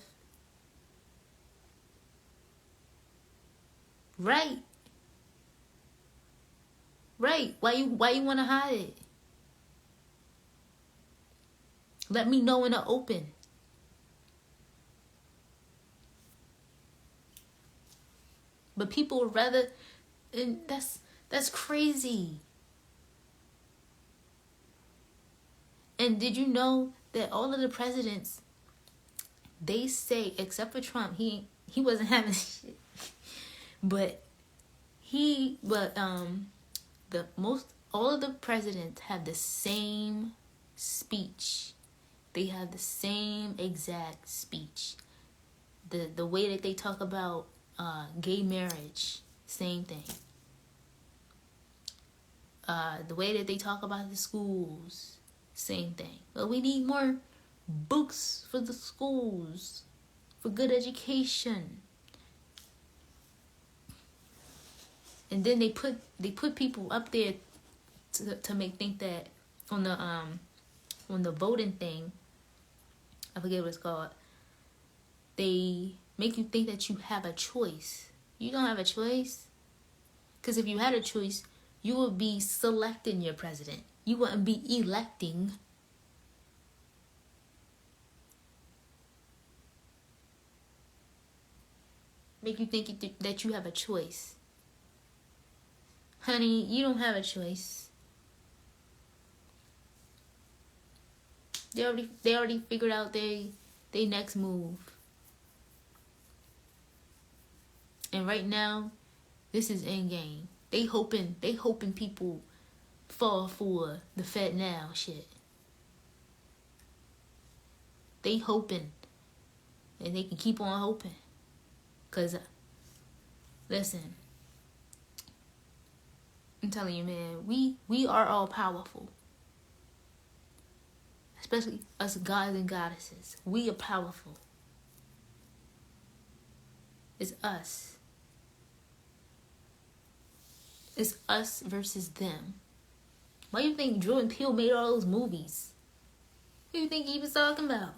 Right. Why you want to hide it? Let me know in the open. But people would rather, and that's crazy. And did you know that all of the presidents, they say, except for Trump, he wasn't having shit. All of the presidents have the same speech. They have the same exact speech. The way that they talk about gay marriage, same thing. The way that they talk about the schools, same thing. But we need more books for the schools, for good education. And then they put people up there to make think that on the voting thing, I forget what it's called, they make you think that you have a choice. You don't have a choice. Because if you had a choice, you would be selecting your president. You wouldn't be electing. Make you think that you have a choice. Honey, you don't have a choice. They already figured out they next move. And right now, this is endgame. They hoping people fall for the Fed now shit. They hoping. And they can keep on hoping. Cause listen, I'm telling you, man, we are all powerful. Especially us gods and goddesses. We are powerful. It's us. It's us versus them. Why do you think Jordan Peele made all those movies? What do you think he was talking about?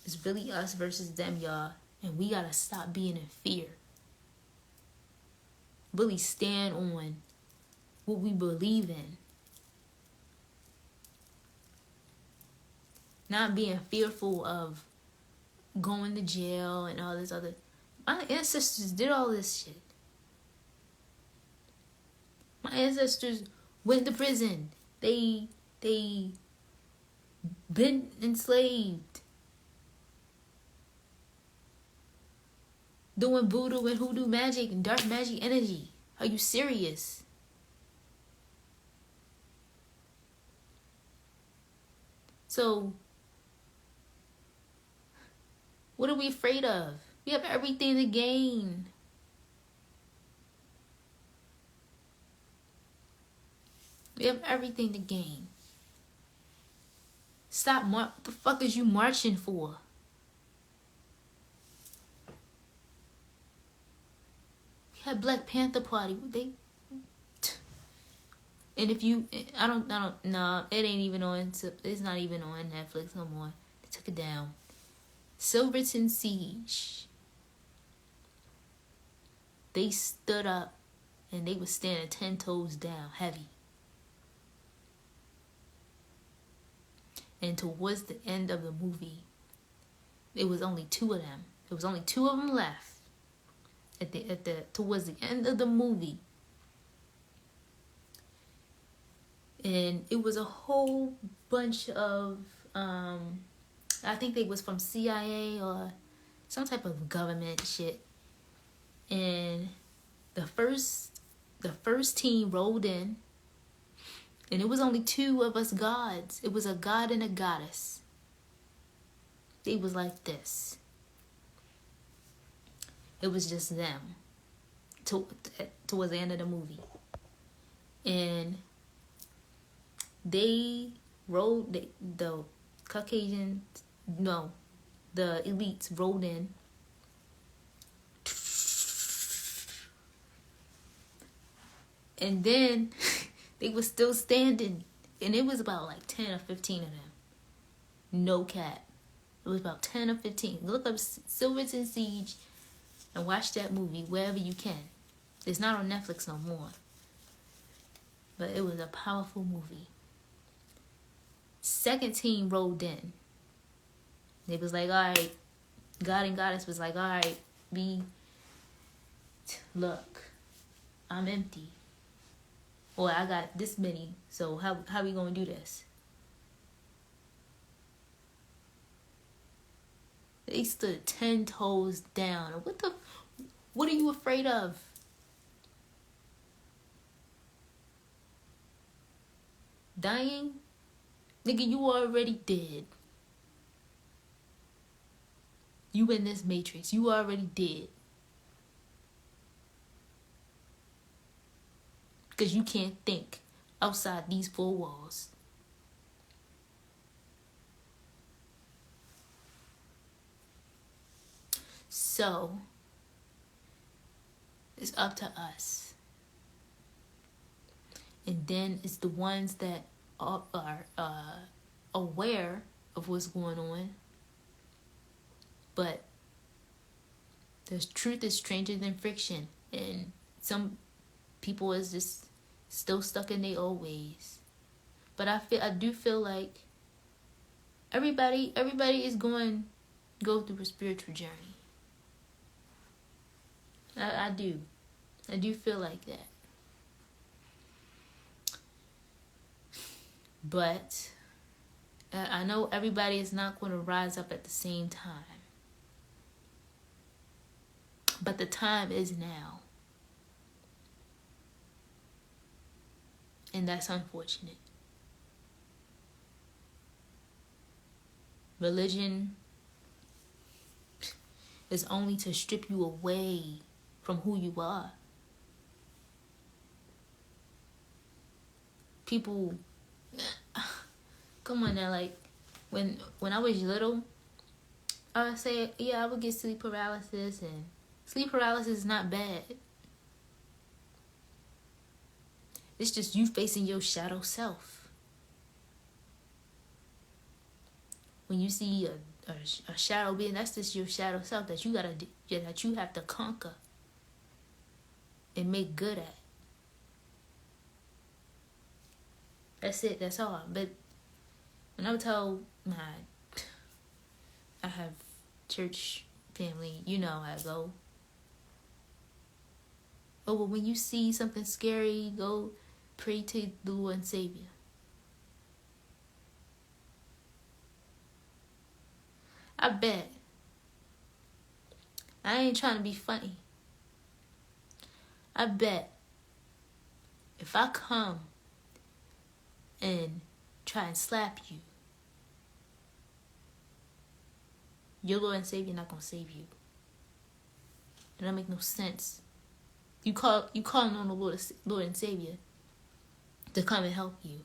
It's really us versus them, y'all. And we gotta stop being in fear. Really stand on what we believe in. Not being fearful of going to jail and all this other. My ancestors did all this shit. My ancestors went to prison. They been enslaved. Doing voodoo and hoodoo magic and dark magic energy. Are you serious? So, what are we afraid of? We have everything to gain. We have everything to gain. Stop. What the fuck is you marching for? We had Black Panther Party. And if you, I don't, no, it ain't even on, it's not even on Netflix no more. They took it down. Silverton Siege. They stood up and they were standing 10 toes down, heavy. And towards the end of the movie, it was only 2 of them. There was only 2 of them left. Towards the end of the movie. And it was a whole bunch of, I think they was from CIA or some type of government shit. And the first team rolled in. And it was only 2 of us gods. It was a god and a goddess. They was like this. It was just them. Towards the end of the movie. And they rolled, the Caucasians, no, the elites rolled in. And then they were still standing. And it was about like 10 or 15 of them. No cap. It was about 10 or 15. Look up Silverton Siege and watch that movie wherever you can. It's not on Netflix no more. But it was a powerful movie. Second team rolled in. They was like, all right. God and Goddess was like, all right, look, I'm empty. Or I got this many. So how we gonna do this? They stood 10 toes down. What are you afraid of? Dying? Nigga, you already dead. You in this matrix. You already dead. Because you can't think outside these 4 walls. So it's up to us. And then it's the ones that are aware of what's going on. But the truth is stranger than friction. And some people is just still stuck in their old ways. But I do feel like everybody is going to go through a spiritual journey. I do feel like that. But I know everybody is not going to rise up at the same time. But the time is now. And that's unfortunate. Religion is only to strip you away from who you are. People, come on now, like when I was little, I would say, yeah, I would get sleep paralysis, and sleep paralysis is not bad. It's just you facing your shadow self. When you see a shadow being, that's just your shadow self that you have to conquer and make good at. That's it. That's all. But when I would tell I have church family, you know how I go. Oh, well, when you see something scary, go pray to the Lord and Savior. I bet. I ain't trying to be funny. I bet if I come and try and slap you, your Lord and Savior not gonna save you. It don't make no sense. You calling on the Lord and Savior to come and help you.